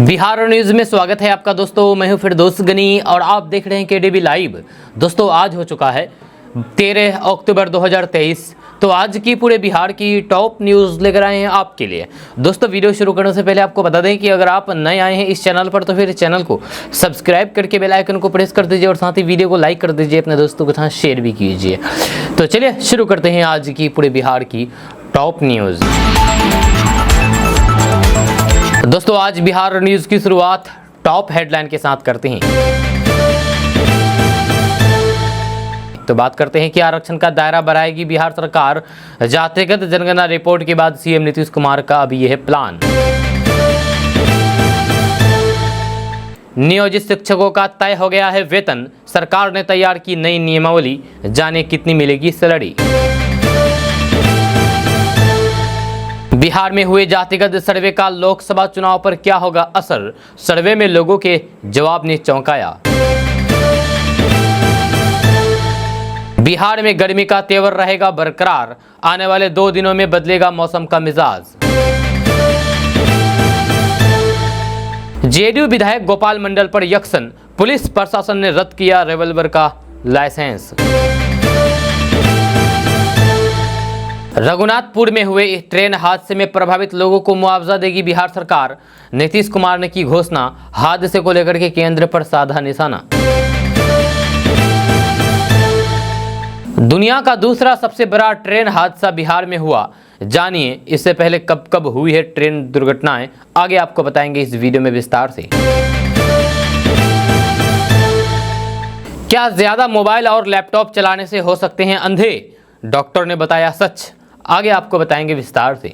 Bihar news में स्वागत है आपका दोस्तों। मैं हूं फिरदौस गनी और आप देख रहे हैं केडीबी लाइव। दोस्तों आज हो चुका है 13 अक्टूबर 2023। तो आज की पूरे बिहार की टॉप न्यूज़ लेकर आए हैं आपके लिए। दोस्तों वीडियो शुरू करने से पहले आपको बता दें कि अगर आप नए आए हैं इस चैनल पर तो फिर चैनल को सब्सक्राइब करके बेल आइकन को प्रेस कर दीजिए और साथ ही वीडियो को लाइक कर दीजिए, अपने दोस्तों के साथ शेयर भी कीजिए। तो चलिए शुरू करते हैं आज की पूरे बिहार की टॉप न्यूज़। दोस्तों आज बिहार न्यूज़ की शुरुआत टॉप हेडलाइन के साथ करते हैं। तो बात करते हैं कि आरक्षण का दायरा बढ़ाएगी बिहार सरकार। जातिगत जनगणना रिपोर्ट के बाद सीएम नीतीश कुमार का अभी यह प्लान। नियोजित शिक्षकों का तय हो गया है वेतन, सरकार ने तैयार की नई नियमावली, जाने कितनी मिलेगी सैलरी। बिहार में हुए जातिगत सर्वे का लोकसभा चुनाव पर क्या होगा असर, सर्वे में लोगों के जवाब ने चौंकाया। बिहार में गर्मी का तेवर रहेगा बरकरार, आने वाले 2 दिनों में बदलेगा मौसम का मिजाज। जेडीयू विधायक गोपाल मंडल पर एक्शन, पुलिस प्रशासन ने रद्द किया रिवॉल्वर का लाइसेंस। रघुनाथपुर में हुए ट्रेन हादसे में प्रभावित लोगों को मुआवजा देगी बिहार सरकार। नीतीश कुमार ने की घोषणा, हादसे को लेकर के केंद्र पर साधा निशाना। दुनिया का दूसरा सबसे बड़ा ट्रेन हादसा बिहार में हुआ, जानिए इससे पहले कब कब हुई है ट्रेन दुर्घटनाएं, आगे आपको बताएंगे इस वीडियो में विस्तार से। क्या ज्यादा मोबाइल और लैपटॉप चलाने से हो सकते हैं अंधे, डॉक्टर ने बताया सच, आगे आपको बताएंगे विस्तार से।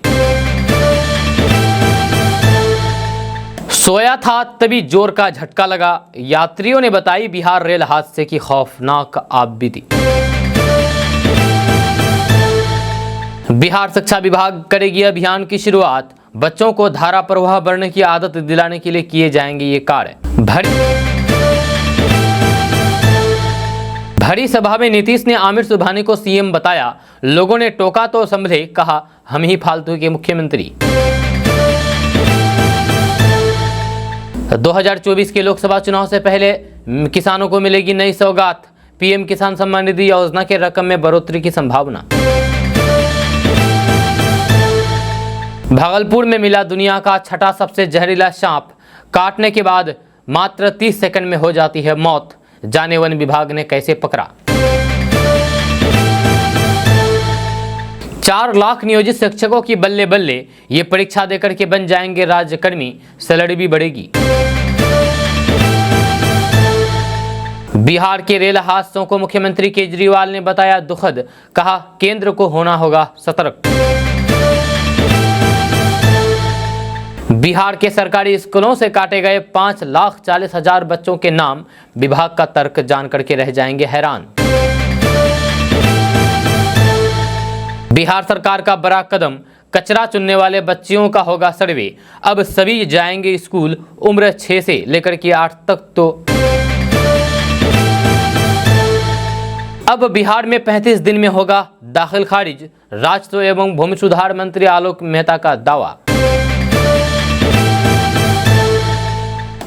सोया था तभी जोर का झटका लगा, यात्रियों ने बताई बिहार रेल हादसे की खौफनाक आपबीती। बिहार शिक्षा विभाग करेगी अभियान की शुरुआत, बच्चों को धारा प्रवाह बढ़ने की आदत दिलाने के लिए किए जाएंगे ये कार्य। भरी सभा में नीतीश ने आमिर सुबहानी को सीएम बताया, लोगों ने टोका तो संभले, कहा हम ही फालतू के मुख्यमंत्री। 2024 के लोकसभा चुनाव से पहले किसानों को मिलेगी नई सौगात, पीएम किसान सम्मान निधि योजना के रकम में बढ़ोतरी की संभावना। भागलपुर में मिला दुनिया का छठा सबसे जहरीला सांप, काटने के बाद मात्र 30 सेकंड में हो जाती है मौत, जाने वन विभाग ने कैसे पकड़ा। 4 लाख नियोजित शिक्षकों की बल्ले बल्ले, ये परीक्षा देकर के बन जाएंगे राज्यकर्मी, सैलरी भी बढ़ेगी। बिहार के रेल हादसों को मुख्यमंत्री केजरीवाल ने बताया दुखद, कहा केंद्र को होना होगा सतर्क। बिहार के सरकारी स्कूलों से काटे गए 5,40,000 बच्चों के नाम, विभाग का तर्क जान करके रह जाएंगे हैरान। बिहार सरकार का बड़ा कदम, कचरा चुनने वाले बच्चियों का होगा सर्वे, अब सभी जाएंगे स्कूल, उम्र 6 से लेकर के 8 तक। तो अब बिहार में 35 दिन में होगा दाखिल खारिज, राजस्व एवं भूमि सुधार मंत्री आलोक मेहता का दावा।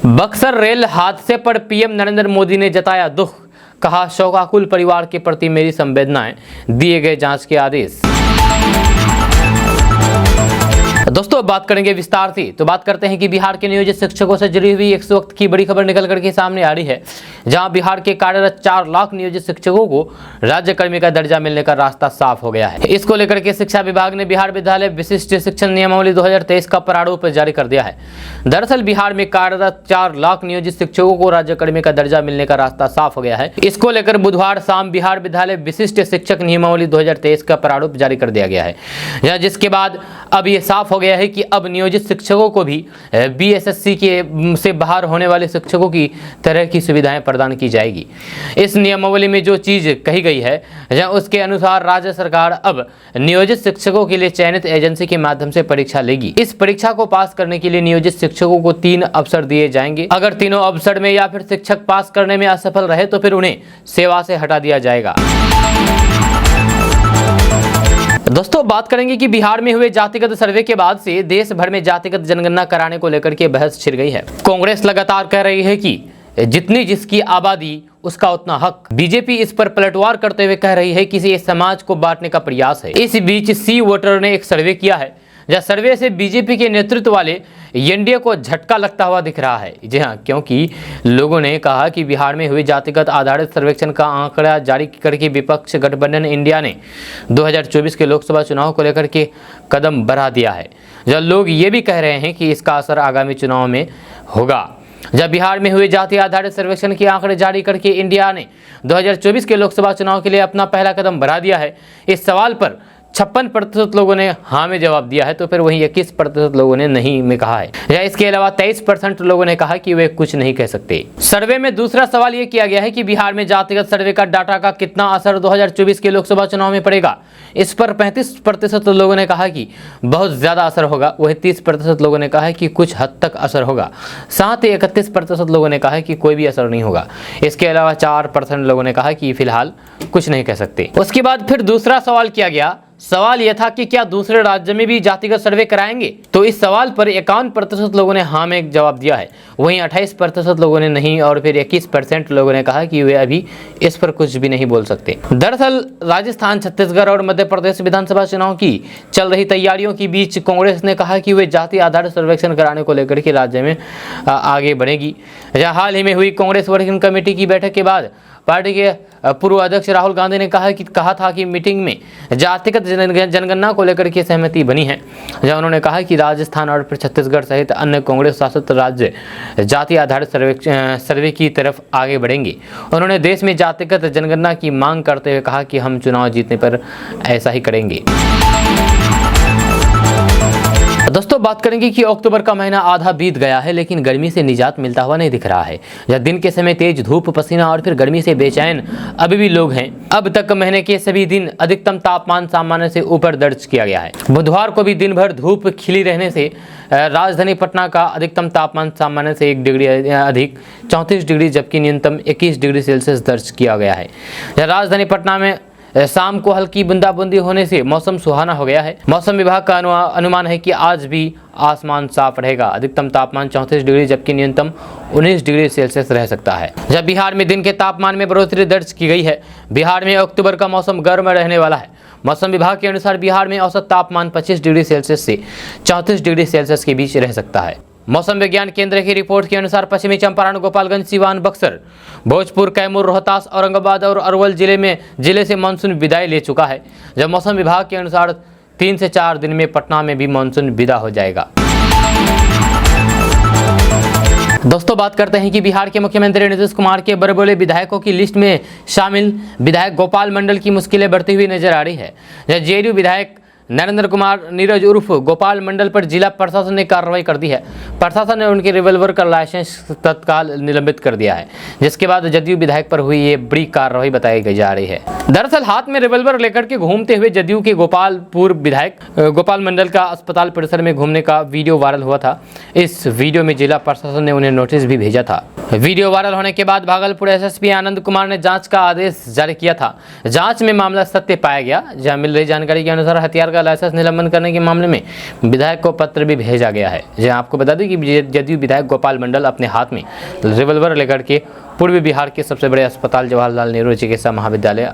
बक्सर रेल हादसे पर पीएम नरेंद्र मोदी ने जताया दुख, कहा शोकाकुल परिवार के प्रति मेरी संवेदनाएं, दिए गए जांच के आदेश। दोस्तों बात करेंगे विस्तार से। तो बात करते हैं कि बिहार के नियोजित शिक्षकों से जुड़ी हुई इस वक्त की बड़ी खबर निकल करके सामने आ रही है, जहां बिहार के कार्यरत 4 लाख नियोजित शिक्षकों को राज्यकर्मी का दर्जा मिलने का रास्ता साफ हो गया है। इसको लेकर के शिक्षा विभाग ने बिहार विद्यालय विशिष्ट शिक्षण नियमावली 2023 का प्रारूप जारी कर दिया है। दरअसल बिहार में कार्यरत 4 लाख नियोजित शिक्षकों को राज्यकर्मी का दर्जा मिलने का रास्ता साफ हो गया है। इसको लेकर बुधवार शाम बिहार विद्यालय विशिष्ट शिक्षक नियमावली 2023 का प्रारूप जारी कर दिया गया है, जिसके बाद अब ये साफ हो गया है कि अब नियोजित शिक्षकों को भी बीएसएससी के से बाहर होने वाले शिक्षकों की तरह की सुविधाएं प्रदान की जाएगी। इस नियमावली में जो चीज कही गई है उसके अनुसार राज्य सरकार अब नियोजित शिक्षकों के लिए चयनित एजेंसी के माध्यम से परीक्षा लेगी। इस परीक्षा को पास करने के लिए नियोजित शिक्षकों को 3 अवसर दिए जाएंगे। अगर तीनों अवसर में या फिर शिक्षक पास करने में असफल रहे तो फिर उन्हें सेवा से हटा दिया जाएगा। दोस्तों बात करेंगे कि बिहार में हुए जातिगत सर्वे के बाद से देश भर में जातिगत जनगणना कराने को लेकर के बहस छिड़ गई है। कांग्रेस लगातार कह रही है कि जितनी जिसकी आबादी उसका उतना हक। बीजेपी इस पर पलटवार करते हुए कह रही है कि इस समाज को बांटने का प्रयास है। इस बीच सी वोटर ने एक सर्वे किया है, जहां सर्वे से बीजेपी के नेतृत्व वाले एनडीए को झटका लगता हुआ दिख रहा है। जी हां, क्योंकि लोगों ने कहा कि बिहार में हुए जातिगत आधारित सर्वेक्षण का आंकड़ा जारी करके विपक्ष गठबंधन इंडिया ने 2024 के लोकसभा चुनाव को लेकर के कदम बढ़ा दिया है। जब लोग ये भी कह रहे हैं कि इसका असर आगामी चुनाव में होगा। जब बिहार में हुए जाति आधारित सर्वेक्षण के आंकड़े जारी करके इंडिया ने 2024 के लोकसभा चुनाव के लिए अपना पहला कदम बढ़ा दिया है, इस सवाल पर 56% लोगों ने हाँ में जवाब दिया है, तो फिर वहीं 21% लोगों ने नहीं में कहा है। या इसके अलावा 23% लोगों ने कहा कि वे कुछ नहीं कह सकते। सर्वे में दूसरा सवाल ये किया गया है कि बिहार में जातिगत सर्वे का डाटा का कितना असर 2024 के लोकसभा चुनाव में पड़ेगा। इस पर 35% लोगों ने कहा कि बहुत ज्यादा असर होगा, वही 30% लोगों ने कहा कि कुछ हद तक असर होगा। साथ ही 31% लोगों ने कहा कि कोई भी असर नहीं होगा। इसके अलावा 4% लोगों ने कहा कि फिलहाल कुछ नहीं कह सकते। उसके बाद फिर दूसरा सवाल किया गया। सवाल यह था कि क्या दूसरे राज्य में भी जातिगत सर्वे कराएंगे। तो इस सवाल पर 51% लोगों ने हाँ में जवाब दिया है, वहीं 28% लोगों ने नहीं, और फिर 21% लोगों ने कहा कि वे अभी इस पर कुछ भी नहीं बोल सकते। दरअसल राजस्थान, छत्तीसगढ़ और मध्य प्रदेश विधानसभा चुनाव की चल रही तैयारियों के बीच कांग्रेस ने कहा कि वे जाति आधारित सर्वेक्षण कराने को लेकर के राज्य में आगे बढ़ेगी। जहाँ हाल ही में हुई कांग्रेस वर्किंग कमेटी की बैठक के बाद पार्टी के पूर्व अध्यक्ष राहुल गांधी ने कहा था कि मीटिंग में जातिगत जनगणना को लेकर के सहमति बनी है। जहां उन्होंने कहा कि राजस्थान और फिर छत्तीसगढ़ सहित अन्य कांग्रेस शासित राज्य जाति आधारित सर्वे की तरफ आगे बढ़ेंगे। उन्होंने देश में जातिगत जनगणना की मांग करते हुए कहा कि हम चुनाव जीतने पर ऐसा ही करेंगे। दोस्तों बात करेंगे कि अक्टूबर का महीना आधा बीत गया है, लेकिन गर्मी से निजात मिलता हुआ नहीं दिख रहा है। जब दिन के समय तेज धूप, पसीना और फिर गर्मी से बेचैन अभी भी लोग हैं। अब तक महीने के सभी दिन अधिकतम तापमान सामान्य से ऊपर दर्ज किया गया है। बुधवार को भी दिन भर धूप खिली रहने से राजधानी पटना का अधिकतम तापमान सामान्य से 1 डिग्री अधिक 34 डिग्री, जबकि न्यूनतम 21 डिग्री सेल्सियस दर्ज किया गया है। राजधानी पटना में शाम को हल्की बूंदाबूंदी होने से मौसम सुहाना हो गया है। मौसम विभाग का अनुमान है कि आज भी आसमान साफ रहेगा। अधिकतम तापमान 34 डिग्री जबकि न्यूनतम 19 डिग्री सेल्सियस रह सकता है। जब बिहार में दिन के तापमान में बढ़ोतरी दर्ज की गई है। बिहार में अक्टूबर का मौसम गर्म रहने वाला है। मौसम विभाग के अनुसार बिहार में औसत तापमान 25 डिग्री सेल्सियस से 34 डिग्री सेल्सियस के बीच रह सकता है। मौसम विज्ञान केंद्र की रिपोर्ट के अनुसार पश्चिमी चंपारण, गोपालगंज, सीवान, बक्सर, भोजपुर, कैमूर, रोहतास, औरंगाबाद और अरवल जिले से मानसून विदाई ले चुका है। जब मौसम विभाग के अनुसार 3 से 4 दिन में पटना में भी मानसून विदा हो जाएगा। दोस्तों बात करते हैं कि बिहार के मुख्यमंत्री नीतीश कुमार के बड़े विधायकों की लिस्ट में शामिल विधायक गोपाल मंडल की मुश्किलें बढ़ती हुई नजर आ रही है। जेडीयू विधायक नरेंद्र कुमार नीरज उर्फ गोपाल मंडल पर जिला प्रशासन ने कार्रवाई कर दी है। प्रशासन ने उनके रिवॉल्वर का लाइसेंस तत्काल निलंबित कर दिया है, जिसके बाद जदयू विधायक पर हुई ये बड़ी कार्रवाई बताई जा रही है। दरअसल हाथ में रिवॉल्वर लेकर के घूमते हुए जदयू के पूर्व विधायक गोपाल मंडल का अस्पताल परिसर में घूमने का वीडियो वायरल हुआ था। इस वीडियो में जिला प्रशासन ने उन्हें नोटिस भी भेजा था। वीडियो वायरल होने के बाद भागलपुर एसएसपी आनंद कुमार ने जांच का आदेश जारी किया था। जांच में मामला सत्य पाया गया। जहां मिल रही जानकारी के अनुसार हथियार का लाइसेंस निलंबन करने के मामले में विधायक को पत्र भी भेजा गया है। जहां आपको बता दें कि जदयू विधायक गोपाल मंडल अपने हाथ में रिवॉल्वर लेकर के पूर्वी बिहार के सबसे बड़े अस्पताल जवाहरलाल नेहरू चिकित्सा महाविद्यालय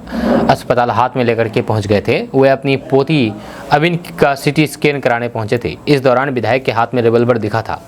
अस्पताल हाथ में लेकर के पहुंच गए थे। वे अपनी पोती अविन का सिटी स्कैन कराने पहुंचे थे। इस दौरान विधायक के हाथ में रिवॉल्वर दिखा था।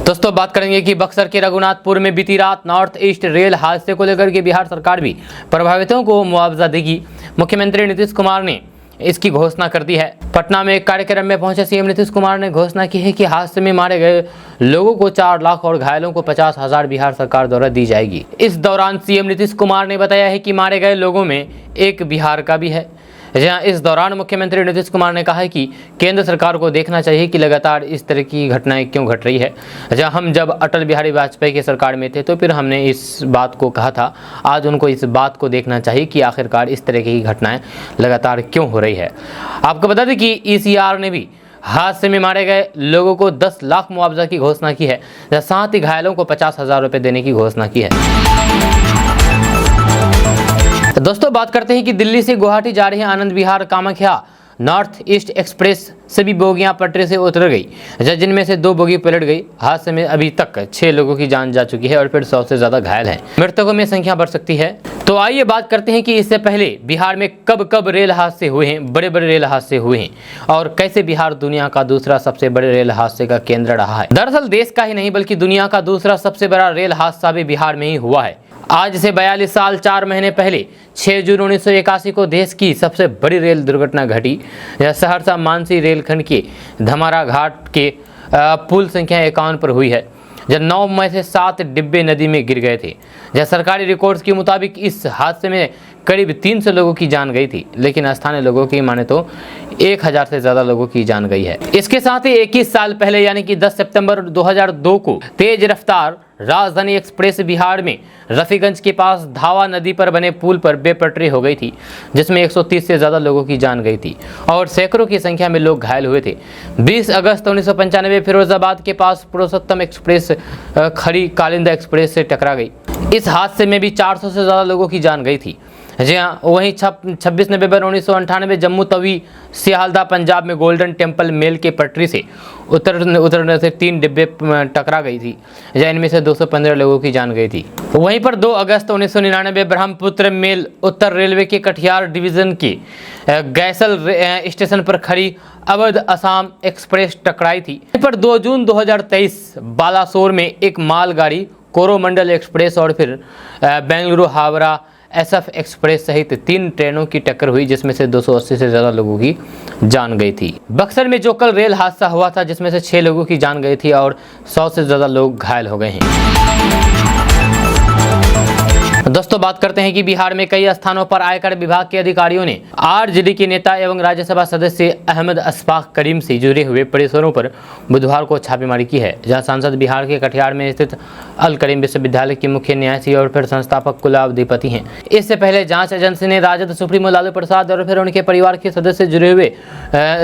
दोस्तों बात करेंगे कि बक्सर के रघुनाथपुर में बीती रात नॉर्थ ईस्ट रेल हादसे को लेकर के बिहार सरकार भी प्रभावितों को मुआवजा देगी। मुख्यमंत्री नीतीश कुमार ने इसकी घोषणा कर दी है। पटना में एक कार्यक्रम में पहुंचे सीएम नीतीश कुमार ने घोषणा की है कि हादसे में मारे गए लोगों को 4 लाख और घायलों को 50,000 बिहार सरकार द्वारा दी जाएगी। इस दौरान सीएम नीतीश कुमार ने बताया है कि मारे गए लोगों में एक बिहार का भी है। जहां इस दौरान मुख्यमंत्री नीतीश कुमार ने कहा है कि केंद्र सरकार को देखना चाहिए कि लगातार इस तरह की घटनाएं क्यों घट रही है। जहां हम जब अटल बिहारी वाजपेयी की सरकार में थे तो फिर हमने इस बात को कहा था। आज उनको इस बात को देखना चाहिए कि आखिरकार इस तरह की घटनाएं लगातार क्यों हो रही है। आपको बता दें कि ईसीआर ने भी हादसे में मारे गए लोगों को 10 लाख मुआवजा की घोषणा की है। साथ ही घायलों को 50,000 रुपये देने की घोषणा की है। दोस्तों बात करते हैं कि दिल्ली से गुवाहाटी जा रही Anand Vihar Kamakhya north east express सभी बोगियां पटरी से उतर गई, जिनमें से 2 बोगी पलट गई। हादसे में अभी तक 6 लोगों की जान जा चुकी है और फिर 100 से ज्यादा घायल हैं। मृतकों में संख्या बढ़ सकती है। तो आइए बात करते हैं कि इससे पहले बिहार में कब कब रेल हादसे हुए हैं, बड़े बड़े रेल हादसे हुए हैं और कैसे बिहार दुनिया का दूसरा सबसे बड़े रेल हादसे का केंद्र रहा है। दरअसल देश का ही नहीं बल्कि दुनिया का दूसरा सबसे बड़ा रेल हादसा भी बिहार में ही हुआ है। आज से 42 साल 4 महीने पहले 6 जून 1981 को देश की सबसे बड़ी रेल दुर्घटना घटी। यह सहरसा मानसी रेलखंड के धमारा घाट के पुल संख्या 51 पर हुई है, जब 9 में से 7 डिब्बे नदी में गिर गए थे। जब सरकारी रिकॉर्ड्स के मुताबिक इस हादसे में करीब 300 लोगों की जान गई थी, लेकिन स्थानीय लोगों की माने तो 1000 से ज्यादा लोगों की जान गई है। इसके साथ ही 21 साल पहले यानी कि 10 सितंबर 2002 को तेज रफ्तार राजधानी एक्सप्रेस बिहार में रफीगंज के पास धावा नदी पर बने पुल पर बेपटरी हो गई थी, जिसमें 130 से ज्यादा लोगों की जान गई थी और सैकड़ों की संख्या में लोग घायल हुए थे। 20 अगस्त 1995 फिरोजाबाद के पास पुरुषोत्तम एक्सप्रेस खड़ी कालिंदा एक्सप्रेस से टकरा गई। इस हादसे में भी 400 से ज्यादा लोगों की जान गई थी। जी हाँ, वहीं 26 नवंबर 1998 जम्मू तवी सियालदा पंजाब में गोल्डन टेम्पल मेल के पटरी से उतरने से 3 डिब्बे टकरा गई थी, इनमें से 215 लोगों की जान गई थी। वहीं पर 2 अगस्त 1999 ब्रह्मपुत्र मेल उत्तर रेलवे के कटिहार डिवीजन के गैसल स्टेशन पर खड़ी अवध असम एक्सप्रेस टकराई थी। वहीं पर 2 जून 2023 बालासोर में एक मालगाड़ी कोरोमंडल एक्सप्रेस और फिर बेंगलुरु हावड़ा SF एक्सप्रेस सहित 3 ट्रेनों की टक्कर हुई, जिसमें से 280 से ज्यादा लोगों की जान गई थी। बक्सर में जो कल रेल हादसा हुआ था, जिसमें से 6 लोगों की जान गई थी और 100 से ज्यादा लोग घायल हो गए हैं। दोस्तों बात करते हैं कि बिहार में कई स्थानों पर आयकर विभाग के अधिकारियों ने RJD के नेता एवं राज्यसभा सदस्य अहमद अशफाक करीम से जुड़े हुए परिसरों पर बुधवार को छापेमारी की है, जहां सांसद बिहार के कटिहार में स्थित अल करीम विश्वविद्यालय के मुख्य न्यासी और फिर संस्थापक कुलाधिपति हैं। इससे पहले जांच एजेंसी ने राजद सुप्रीमो लालू प्रसाद और फिर उनके परिवार के सदस्य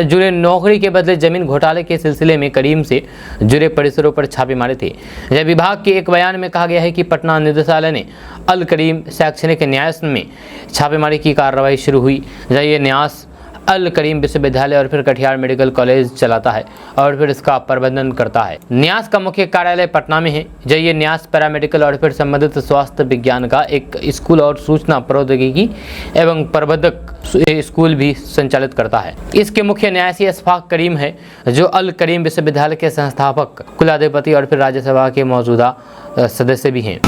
जुड़े नौकरी के बदले जमीन घोटाले के सिलसिले में करीम से जुड़े परिसरों पर छापे मारे थे। यह विभाग के एक बयान में कहा गया है कि पटना निदेशालय ने अल करीम शैक्षणिक न्यास में छापेमारी की कार्रवाई शुरू हुई। ये न्यास अल करीम विश्वविद्यालय और फिर कटिहार मेडिकल कॉलेज चलाता है और फिर इसका प्रबंधन करता है। न्यास का मुख्य कार्यालय पटना में है। ये न्यास पैरामेडिकल और फिर संबंधित स्वास्थ्य विज्ञान का एक स्कूल और सूचना प्रौद्योगिकी एवं प्रबंधक स्कूल भी संचालित करता है। इसके मुख्य न्यासी अशफाक करीम है, जो अल करीम विश्वविद्यालय के संस्थापक कुलाधिपति और फिर राज्यसभा के मौजूदा सदस्य भी हैं।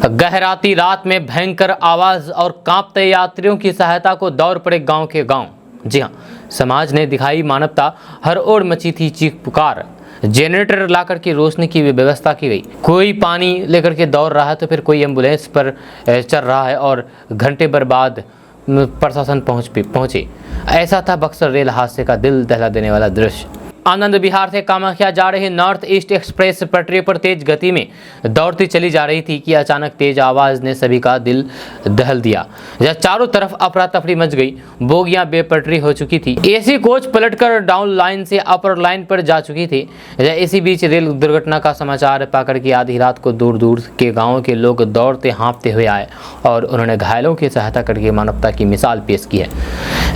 गहराती रात में भयंकर आवाज और कांपते यात्रियों की सहायता को दौड़ पड़े गांव के गांव। जी हां, समाज ने दिखाई मानवता, हर ओर मची थी चीख पुकार। जनरेटर लाकर के रोशनी की व्यवस्था की गई। कोई पानी लेकर के दौड़ रहा है तो फिर कोई एम्बुलेंस पर चल रहा है और घंटे भर बाद प्रशासन पहुंचे। ऐसा था बक्सर रेल हादसे का दिल दहला देने वाला दृश्य। आनंद विहार से कामाख्या जा रही नॉर्थ ईस्ट एक्सप्रेस पटरी पर तेज गति में दौड़ती चली जा रही थी कि अचानक तेज आवाज ने सभी का दिल दहल दिया। जब चारों तरफ अफरा तफरी मच गई, बोगियां बेपटरी हो चुकी थी। AC कोच पलटकर डाउन लाइन से अपर लाइन पर जा चुकी थी। इसी बीच रेल दुर्घटना का समाचार पाकर के आधी रात को दूर दूर के गाँव के लोग दौड़ते हाँफते हुए आए और उन्होंने घायलों की सहायता करके मानवता की मिसाल पेश की है।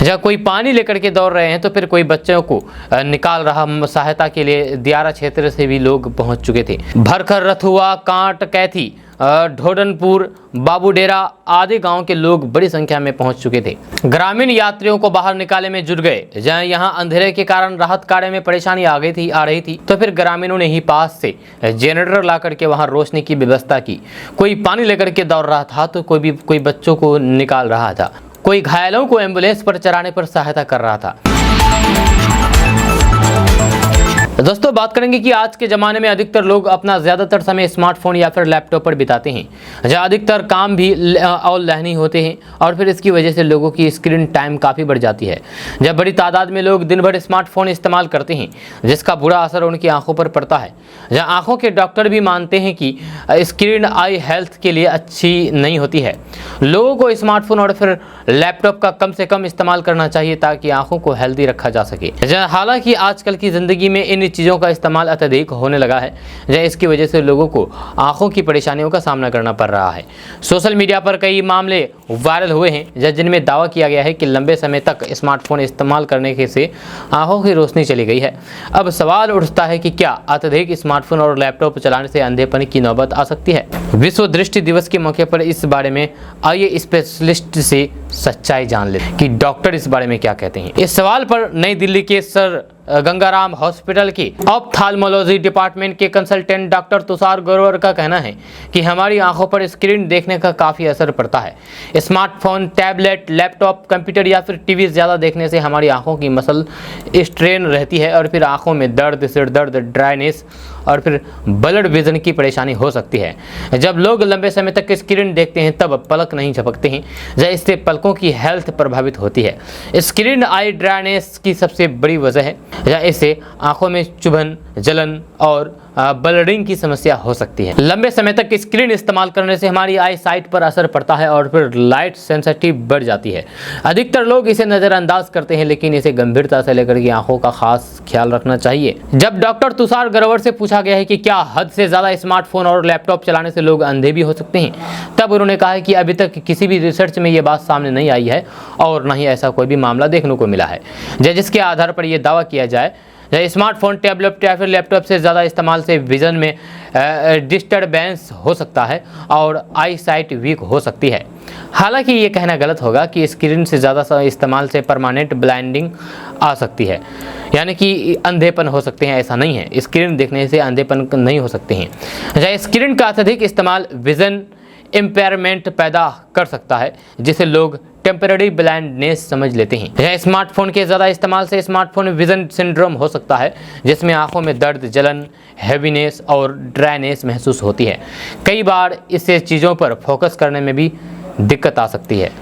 जब कोई पानी लेकर के दौड़ रहे हैं तो फिर कोई बच्चों को निकाल रहा। सहायता के लिए दियारा क्षेत्र से भी लोग पहुंच चुके थे। भरखर, रथुआ, कांट, कैथी, ढोडनपुर, बाबूडेरा आदि गांव के लोग बड़ी संख्या में पहुंच चुके थे। ग्रामीण यात्रियों को बाहर निकालने में जुट गए। जहां यहां अंधेरे के कारण राहत कार्य में परेशानी आ रही थी तो फिर ग्रामीणों ने ही पास से जनरेटर ला करके वहां रोशनी की व्यवस्था की। कोई पानी लेकर के दौड़ रहा था तो कोई बच्चों को निकाल रहा था। कोई घायलों को एम्बुलेंस पर चढ़ाने पर सहायता कर रहा था। दोस्तों बात करेंगे कि आज के ज़माने में अधिकतर लोग अपना ज़्यादातर समय स्मार्टफोन या फिर लैपटॉप पर बिताते हैं, जहाँ अधिकतर काम भी ऑनलाइन होते हैं और फिर इसकी वजह से लोगों की स्क्रीन टाइम काफ़ी बढ़ जाती है। जब बड़ी तादाद में लोग दिन भर स्मार्टफोन इस्तेमाल करते हैं, जिसका बुरा असर उनकी आंखों पर पड़ता है। जहाँ आंखों के डॉक्टर भी मानते हैं कि स्क्रीन आई हेल्थ के लिए अच्छी नहीं होती है। लोगों को स्मार्टफोन और फिर लैपटॉप का कम से कम इस्तेमाल करना चाहिए ताकि आंखों को हेल्दी रखा जा सके। हालांकि आजकल की ज़िंदगी में इन इन चीज़ों का इस्तेमाल अत्यधिक होने लगा है, जहाँ इसकी वजह से लोगों को आंखों की परेशानियों का सामना करना पड़ रहा है। सोशल मीडिया पर कई मामले वायरल हुए हैं जिनमें दावा किया गया है कि लंबे समय तक स्मार्टफोन इस्तेमाल करने से आंखों की रोशनी चली गई है। अब सवाल उठता है कि क्या अत्यधिक स्मार्टफोन और लैपटॉप चलाने से अंधेपन की नौबत आ सकती है। विश्व दृष्टि दिवस के मौके पर इस बारे में आइए स्पेशलिस्ट से सच्चाई जान लेते कि डॉक्टर इस बारे में क्या कहते हैं। इस सवाल पर नई दिल्ली के सर गंगाराम हॉस्पिटल की ऑप्थाल्मोलॉजी डिपार्टमेंट के कंसल्टेंट डॉक्टर तुषार ग्रोवर का कहना है कि हमारी आंखों पर स्क्रीन देखने का काफ़ी असर पड़ता है। स्मार्टफोन, टैबलेट, लैपटॉप, कंप्यूटर या फिर टीवी ज़्यादा देखने से हमारी आंखों की मसल स्ट्रेन रहती है और फिर आंखों में दर्द, सिर दर्द, ड्राइनेस और फिर ब्लड विजन की परेशानी हो सकती है। जब लोग लंबे समय तक स्क्रीन देखते हैं तब पलक नहीं झपकते हैं, इससे पलकों की हेल्थ प्रभावित होती है। स्क्रीन आई ड्राइनेस की सबसे बड़ी वजह है, या इससे आंखों में चुभन, जलन और ब्लडिंग की समस्या हो सकती है। लंबे समय तक स्क्रीन इस्तेमाल करने से हमारी आई साइट पर असर पड़ता है और फिर लाइट सेंसिटिव बढ़ जाती है। अधिकतर लोग इसे नज़रअंदाज करते हैं, लेकिन इसे गंभीरता से लेकर के आंखों का खास ख्याल रखना चाहिए। जब डॉक्टर तुषार ग्रोवर से पूछा गया है कि क्या हद से ज़्यादा स्मार्टफोन और लैपटॉप चलाने से लोग अंधे भी हो सकते हैं, तब उन्होंने कहा है कि अभी तक किसी भी रिसर्च में ये बात सामने नहीं आई है और न ही ऐसा कोई भी मामला देखने को मिला है जिसके आधार पर यह दावा किया जाए स्मार्टफोन, टैबलेट या फिर लैपटॉप से ज़्यादा इस्तेमाल से विजन में डिस्टर्बेंस हो सकता है और आई साइट वीक हो सकती है। हालांकि ये कहना गलत होगा कि स्क्रीन से ज़्यादा इस्तेमाल से परमानेंट ब्लाइंडिंग आ सकती है, यानी कि अंधेपन हो सकते हैं। ऐसा नहीं है, स्क्रीन देखने से अंधेपन नहीं हो सकते हैं। स्क्रीन का अत्यधिक इस्तेमाल विजन इम्पेयरमेंट पैदा कर सकता है, जिसे लोग टेम्पररी ब्लाइंडनेस समझ लेते हैं। यह स्मार्टफोन के ज़्यादा इस्तेमाल से स्मार्टफोन विजन सिंड्रोम हो सकता है, जिसमें आंखों में दर्द, जलन, हैवीनेस और ड्राइनेस महसूस होती है। कई बार इससे चीज़ों पर फोकस करने में भी दिक्कत आ सकती है।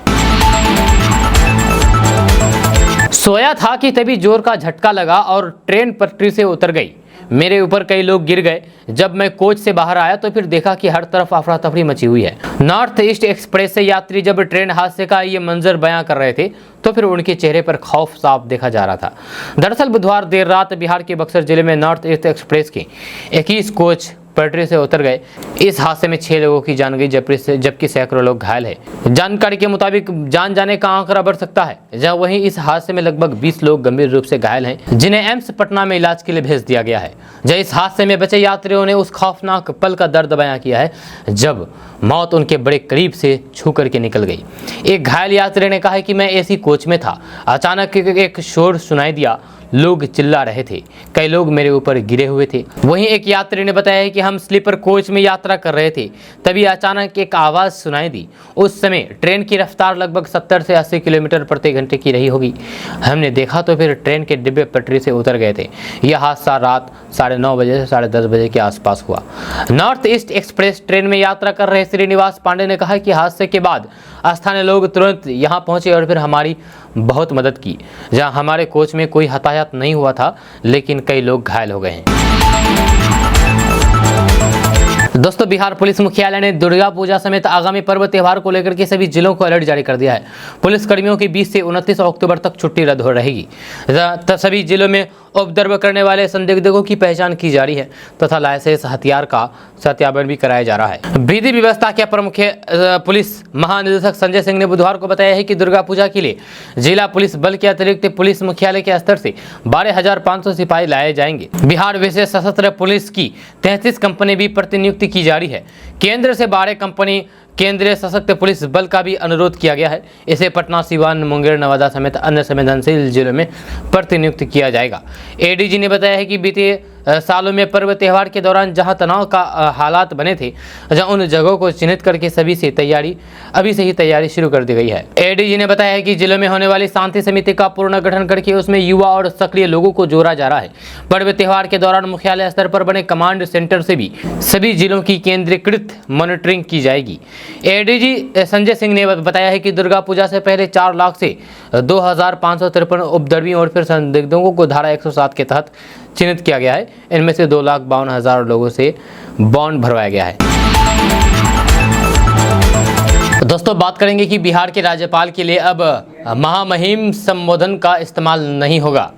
सोया था कि तभी जोर का झटका लगा और ट्रेन पटरी से उतर गई। मेरे ऊपर कई लोग गिर गए। जब मैं कोच से बाहर आया तो फिर देखा कि हर तरफ अफरा तफरी मची हुई है। नॉर्थ ईस्ट एक्सप्रेस से यात्री जब ट्रेन हादसे का ये मंजर बयां कर रहे थे तो फिर उनके चेहरे पर खौफ साफ देखा जा रहा था। दरअसल बुधवार देर रात बिहार के बक्सर जिले में नॉर्थ ईस्ट एक्सप्रेस के 21 कोच पटरी से उतर गए। इस हादसे में 6 लोगों की जान गई जबकि सैकड़ों लोग घायल हैं। जानकारी के मुताबिक जान जाने का आंकड़ा बढ़ सकता है, जहां वहीं इस हादसे में लगभग 20 लोग गंभीर रूप से घायल हैं, जिन्हें एम्स पटना में इलाज के लिए भेज दिया गया है। जहां इस हादसे में बचे यात्रियों ने उस खौफनाक पल का दर्द बयां किया है जब मौत उनके बड़े करीब से छू करके निकल गई। एक घायल यात्री ने कहा है कि मैं एसी कोच में था, अचानक एक शोर सुनाई दिया, लोग चिल्ला रहे थे, कई लोग मेरे ऊपर गिरे हुए थे। वहीं एक यात्री ने बताया है कि हम स्लीपर कोच में यात्रा कर रहे थे, तभी अचानक एक आवाज़ सुनाई दी। उस समय ट्रेन की रफ्तार लगभग 70 से 80 किलोमीटर प्रति घंटे की रही होगी। हमने देखा तो फिर ट्रेन के डिब्बे पटरी से उतर गए थे। यह हादसा रात 9:30 बजे से 10:30 बजे के आसपास हुआ। नॉर्थ ईस्ट एक्सप्रेस ट्रेन में यात्रा कर रहे श्रीनिवास पांडे ने कहा कि हादसे के बाद स्थानीय लोग तुरंत यहाँ पहुँचे और फिर हमारी बहुत मदद की। जहाँ हमारे कोच में कोई हताहत नहीं हुआ था, लेकिन कई लोग घायल हो गए हैं। दोस्तों, बिहार पुलिस मुख्यालय ने दुर्गा पूजा समेत आगामी पर्व त्योहार को लेकर के सभी जिलों को अलर्ट जारी कर दिया है। पुलिस कर्मियों की 20 से 29 अक्टूबर तक छुट्टी रद्द हो रहेगी। सभी जिलों में उपद्रव करने वाले संदिग्धों की पहचान की जा रही है तथा लाइसेंस, हथियार का सत्यापन भी कराया जा रहा है। विधि व्यवस्था के प्रमुख पुलिस महानिदेशक संजय सिंह ने बुधवार को बताया है कि दुर्गा पूजा के लिए जिला पुलिस बल के अतिरिक्त पुलिस मुख्यालय के स्तर से 12,500 सिपाही लाए जाएंगे। बिहार विशेष सशस्त्र पुलिस की 33 कंपनी भी प्रतिनियुक्ति की जा रही है। केंद्र से 12 कंपनी केंद्रीय सशस्त्र पुलिस बल का भी अनुरोध किया गया है। इसे पटना, सिवान, मुंगेर, नवादा समेत अन्य संवेदनशील जिलों में प्रतिनियुक्त किया जाएगा। एडीजी ने बताया है कि बीते सालों में पर्व त्यौहार के दौरान जहां तनाव का हालात बने थे, जहां उन जगहों को चिन्हित करके अभी से ही तैयारी शुरू कर दी गई है। एडीजी ने बताया है कि जिलों में होने वाली शांति समिति का पूर्ण गठन करके उसमें युवा और सक्रिय लोगों को जोड़ा जा रहा है। पर्व त्यौहार के दौरान मुख्यालय स्तर पर बने कमांड सेंटर से भी सभी जिलों की केंद्रीकृत मॉनिटरिंग की जाएगी। एडीजी संजय सिंह ने बताया है कि दुर्गा पूजा से पहले 4 लाख से 2,553 उपद्रवियों और फिर संदिग्धों को धारा 107 के तहत चिन्हित किया गया है। इनमें से 2,52,000 लोगों से बॉन्ड भरवाया गया है। दोस्तों, बात करेंगे कि बिहार के राज्यपाल के लिए अब महामहिम संबोधन का इस्तेमाल नहीं होगा।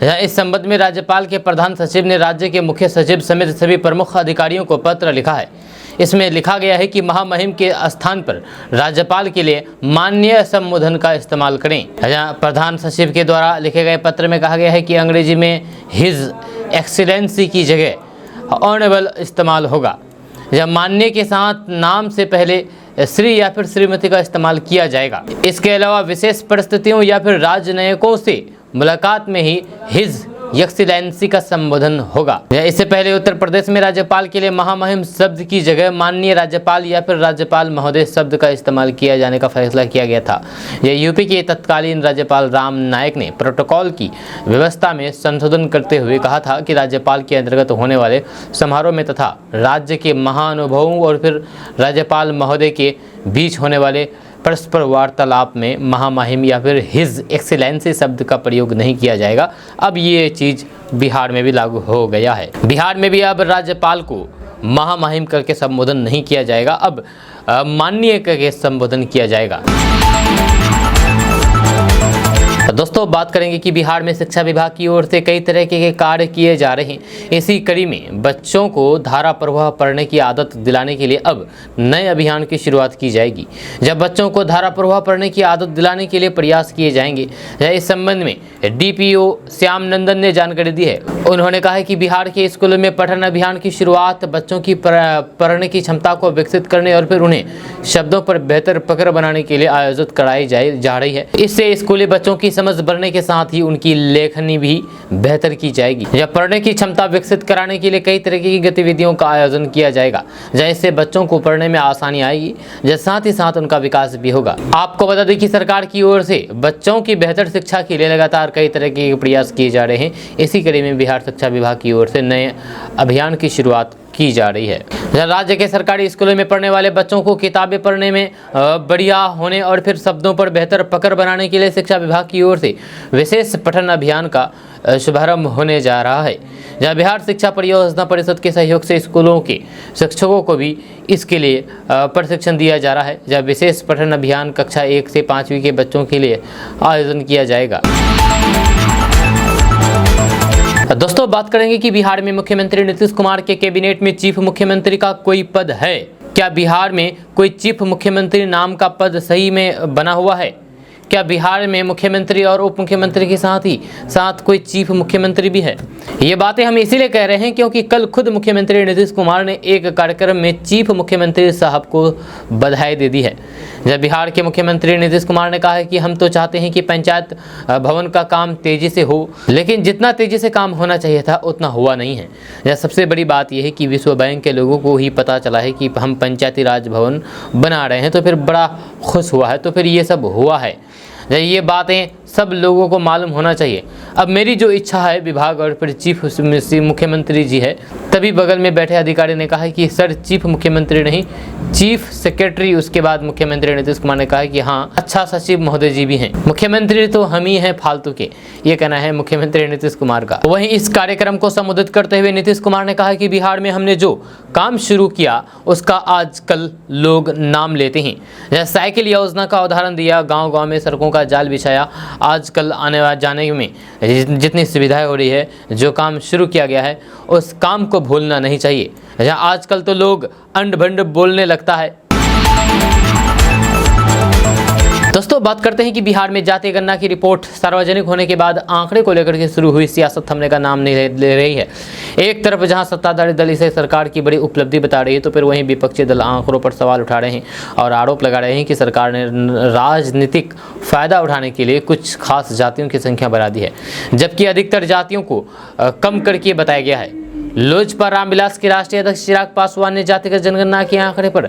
इस संबंध में राज्यपाल के प्रधान सचिव ने राज्य के मुख्य सचिव समेत सभी प्रमुख अधिकारियों को पत्र लिखा है। इसमें लिखा गया है कि महामहिम के स्थान पर राज्यपाल के लिए माननीय संबोधन का इस्तेमाल करें। प्रधान सचिव के द्वारा लिखे गए पत्र में कहा गया है कि अंग्रेजी में हिज एक्सीलेंसी की जगह ऑनरेबल इस्तेमाल होगा। जब माननीय के साथ नाम से पहले श्री या फिर श्रीमती का इस्तेमाल किया जाएगा। इसके अलावा विशेष परिस्थितियों या फिर राजनयिकों से मुलाकात में ही हिज एक्सीलेंसी का संबोधन होगा। इससे पहले उत्तर प्रदेश में राज्यपाल के लिए महामहिम शब्द की जगह माननीय राज्यपाल या फिर राज्यपाल महोदय शब्द का इस्तेमाल किया जाने का फैसला किया गया था। यह यूपी के तत्कालीन राज्यपाल राम नाईक ने प्रोटोकॉल की व्यवस्था में संशोधन करते हुए कहा था कि राज्यपाल के अंतर्गत होने वाले समारोह में तथा राज्य के महानुभावों और फिर राज्यपाल महोदय के बीच होने वाले परस्पर वार्तालाप में महामहिम या फिर हिज एक्सीलेंसी शब्द का प्रयोग नहीं किया जाएगा। अब ये चीज़ बिहार में भी लागू हो गया है। बिहार में भी अब राज्यपाल को महामहिम करके संबोधन नहीं किया जाएगा, अब माननीय करके संबोधन किया जाएगा। दोस्तों बात करेंगे कि बिहार में शिक्षा विभाग की ओर से कई तरह के कार्य किए जा रहे हैं। इसी कड़ी में बच्चों को धारा प्रवाह पढ़ने की आदत दिलाने के लिए अब नए अभियान की शुरुआत की जाएगी। जब बच्चों को धारा प्रवाह पढ़ने की आदत दिलाने के लिए प्रयास किए जाएंगे। इस संबंध में डीपीओ श्याम नंदन ने जानकारी दी है। उन्होंने कहा है कि बिहार के स्कूलों में पठन अभियान की शुरुआत बच्चों की पढ़ने की क्षमता को विकसित करने और फिर उन्हें शब्दों पर बेहतर पकड़ बनाने के लिए आयोजित कराई जा रही है। इससे स्कूली बच्चों की समझ बढ़ने के साथ ही उनकी लेखनी भी बेहतर की जाएगी। जब पढ़ने की क्षमता विकसित कराने के लिए कई तरह की गतिविधियों का आयोजन किया जाएगा, जिससे बच्चों को पढ़ने में आसानी आएगी, साथ ही साथ उनका विकास भी होगा। आपको बता दें कि सरकार की ओर से बच्चों की बेहतर शिक्षा के लिए लगातार कई तरह के प्रयास किए जा रहे हैं। इसी कड़ी में बिहार शिक्षा विभाग की ओर से नए अभियान की शुरुआत की जा रही है। राज्य के सरकारी स्कूलों में पढ़ने वाले बच्चों को किताबें पढ़ने में बढ़िया होने और फिर शब्दों पर बेहतर पकड़ बनाने के लिए शिक्षा विभाग की ओर से विशेष पठन अभियान का शुभारंभ होने जा रहा है। जहाँ बिहार शिक्षा परियोजना परिषद के सहयोग से स्कूलों के शिक्षकों को भी इसके लिए प्रशिक्षण दिया जा रहा है। जहाँ विशेष पठन अभियान कक्षा 1 से 5वीं के बच्चों के लिए आयोजन किया जाएगा। दोस्तों बात करेंगे कि बिहार में मुख्यमंत्री नीतीश कुमार के कैबिनेट में चीफ मुख्यमंत्री का कोई पद है क्या? बिहार में कोई चीफ मुख्यमंत्री नाम का पद सही में बना हुआ है क्या? बिहार में मुख्यमंत्री और उप मुख्यमंत्री के साथ कोई चीफ मुख्यमंत्री भी है? ये बातें हम इसीलिए कह रहे हैं क्योंकि कल खुद मुख्यमंत्री नीतीश कुमार ने एक कार्यक्रम में चीफ मुख्यमंत्री साहब को बधाई दे दी है। जब बिहार के मुख्यमंत्री नीतीश कुमार ने कहा है कि हम तो चाहते हैं कि पंचायत भवन का काम तेजी से हो, लेकिन जितना तेजी से काम होना चाहिए था उतना हुआ नहीं है। यह सबसे बड़ी बात यह है कि विश्व बैंक के लोगों को ही पता चला है कि हम पंचायती राज भवन बना रहे हैं, तो फिर बड़ा खुश हुआ है, तो फिर ये सब हुआ है। ये बातें सब लोगों को मालूम होना चाहिए। अब मेरी जो इच्छा है विभाग और फिर चीफ मुख्यमंत्री जी है, तभी बगल में बैठे अधिकारी ने कहा कि सर चीफ मुख्यमंत्री नहीं, चीफ सेक्रेटरी। उसके बाद मुख्यमंत्री नीतीश कुमार ने कहा कि हाँ अच्छा सचिव महोदय जी भी हैं, मुख्यमंत्री तो हम ही हैं फालतू के। ये कहना है मुख्यमंत्री नीतीश कुमार का। वहीं इस कार्यक्रम को संबोधित करते हुए नीतीश कुमार ने कहा कि बिहार में हमने जो काम शुरू किया उसका आजकल लोग नाम लेते हैं। जैसे साइकिल योजना का उदाहरण दिया, गाँव-गाँव में सड़कों का जाल बिछाया। आजकल आने जाने में जितनी सुविधाएं हो रही है, जो काम शुरू किया गया है उस काम को भूलना नहीं चाहिए। आजकल तो लोग अंड भंड बोलने लगता है। दोस्तों बात करते हैं कि बिहार में जातीय गणना की रिपोर्ट सार्वजनिक होने के बाद आंकड़े को लेकर के शुरू हुई सियासत थमने का नाम नहीं ले रही है। एक तरफ जहां सत्ताधारी दल इसे सरकार की बड़ी उपलब्धि बता रही है, तो फिर वहीं विपक्षी दल आंकड़ों पर सवाल उठा रहे हैं और आरोप लगा रहे हैं कि सरकार ने राजनीतिक फायदा उठाने के लिए कुछ खास जातियों की संख्या बढ़ा दी है, जबकि अधिकतर जातियों को कम करके बताया गया है। लोजपा रामविलास के राष्ट्रीय अध्यक्ष चिराग पासवान ने जातिगत जनगणना के आंकड़े पर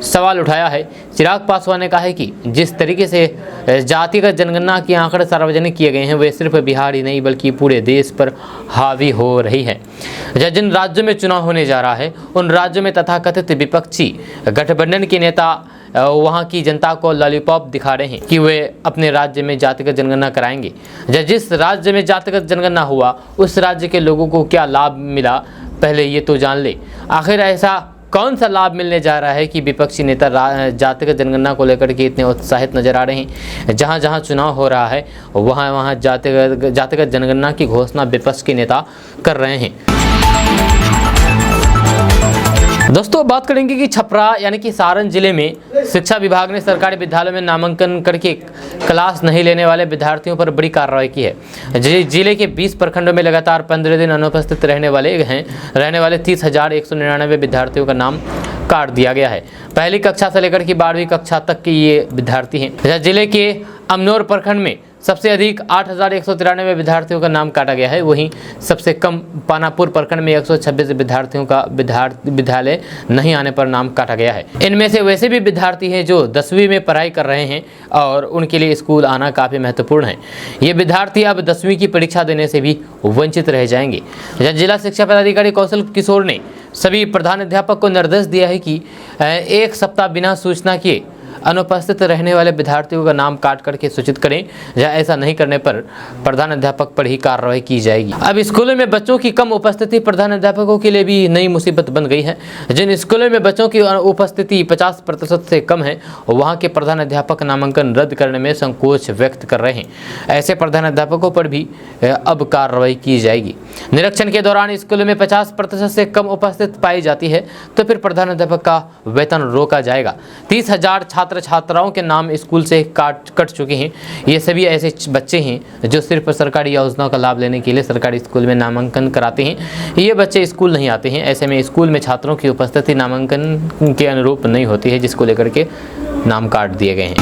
सवाल उठाया है। चिराग पासवान ने कहा है कि जिस तरीके से जातिगत जनगणना के आंकड़े सार्वजनिक किए गए हैं वे सिर्फ बिहार ही नहीं बल्कि पूरे देश पर हावी हो रही है। जिन राज्यों में चुनाव होने जा रहा है उन राज्यों में तथाकथित विपक्षी गठबंधन के नेता वहां की जनता को लॉलीपॉप दिखा रहे हैं कि वे अपने राज्य में जातिगत जनगणना कराएंगे। जिस राज्य में जातिगत जनगणना हुआ उस राज्य के लोगों को क्या लाभ मिला, पहले ये तो जान ले। आखिर ऐसा कौन सा लाभ मिलने जा रहा है कि विपक्षी नेता जातिगत जनगणना को लेकर के इतने उत्साहित नजर आ रहे हैं। जहां जहां चुनाव हो रहा है वहां वहां जातिगत जनगणना की घोषणा विपक्ष के नेता कर रहे हैं। दोस्तों बात करेंगे कि छपरा यानी कि सारण जिले में शिक्षा विभाग ने सरकारी विद्यालयों में नामांकन करके क्लास नहीं लेने वाले विद्यार्थियों पर बड़ी कार्रवाई की है। जिले के 20 प्रखंडों में लगातार 15 दिन अनुपस्थित रहने वाले 30,199 विद्यार्थियों का नाम काट दिया गया है। पहली कक्षा से लेकर के 12वीं कक्षा तक के ये विद्यार्थी हैं। जिले के अमनौर प्रखंड में सबसे अधिक 8,193 विद्यार्थियों का नाम काटा गया है। वहीं सबसे कम पानापुर प्रखंड में 126 विद्यार्थियों का विद्यालय नहीं आने पर नाम काटा गया है। इनमें से वैसे भी विद्यार्थी हैं जो 10वीं में पढ़ाई कर रहे हैं और उनके लिए स्कूल आना काफ़ी महत्वपूर्ण है। ये विद्यार्थी अब 10वीं की परीक्षा देने से भी वंचित रह जाएंगे। जिला शिक्षा पदाधिकारी कौशल किशोर ने सभी प्रधानाध्यापक को निर्देश दिया है कि 1 सप्ताह बिना सूचना किए अनुपस्थित रहने वाले विद्यार्थियों का नाम काट करके सूचित करें, या ऐसा नहीं करने पर प्रधान अध्यापक पर ही कार्रवाई की जाएगी। अब स्कूलों में बच्चों की कम उपस्थिति प्रधान अध्यापकों के लिए भी नई मुसीबत बन गई है। जिन स्कूलों में बच्चों की उपस्थिति 50% से कम है वहां के प्रधान अध्यापक नामांकन रद्द करने में संकोच व्यक्त कर रहे हैं। ऐसे प्रधान अध्यापकों पर भी अब कार्रवाई की जाएगी। निरीक्षण के दौरान स्कूलों में 50% से कम उपस्थित पाई जाती है तो फिर प्रधान अध्यापक का वेतन रोका जाएगा। 30,000 छात्र छात्राओं के नाम स्कूल से कट चुके हैं। ये सभी ऐसे बच्चे हैं जो सिर्फ सरकारी योजनाओं का लाभ लेने के लिए सरकारी स्कूल में नामांकन कराते हैं। ये बच्चे स्कूल नहीं आते हैं। ऐसे में स्कूल में छात्रों की उपस्थिति नामांकन के अनुरूप नहीं होती है, जिसको लेकर के नाम काट दिए गए हैं।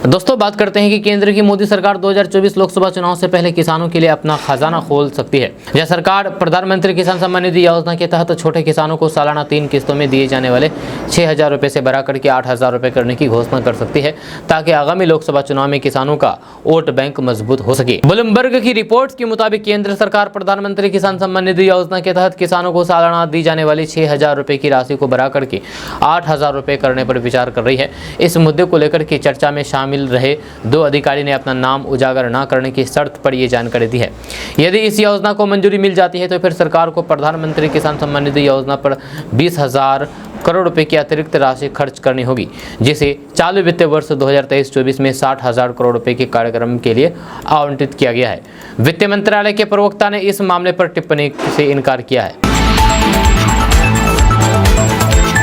दोस्तों बात करते हैं कि केंद्र की मोदी सरकार 2024 लोकसभा चुनाव से पहले किसानों के लिए अपना खजाना खोल सकती है। यह सरकार प्रधानमंत्री किसान सम्मान निधि योजना के तहत छोटे किसानों को सालाना 3 किस्तों में दिए जाने वाले 6,000 रुपये से बढ़ाकर के 8,000 रुपये करने की घोषणा कर सकती है, ताकि आगामी लोकसभा चुनाव में किसानों का वोट बैंक मजबूत हो सके। ब्लूमबर्ग की रिपोर्ट के मुताबिक केंद्र सरकार प्रधानमंत्री किसान सम्मान निधि योजना के तहत किसानों को सालाना दी जाने वाली 6,000 रुपये की राशि को बढ़ाकर के 8,000 रुपये करने पर विचार कर रही है। इस मुद्दे को लेकर के चर्चा में शामिल रहे 2 अधिकारी ने अपना नाम उजागर न करने की शर्त पर यह जानकारी दी है। यदि इस योजना को मंजूरी मिल जाती है तो फिर सरकार को प्रधानमंत्री किसान सम्मान निधि योजना पर 20,000 करोड़ रुपए की अतिरिक्त राशि खर्च करनी होगी, जिसे चालू वित्तीय वर्ष 2023-24 में 60,000 करोड़ रुपए के कार्यक्रम के लिए आवंटित किया गया है। वित्त मंत्रालय के प्रवक्ता ने इस मामले पर टिप्पणी से इनकार किया है।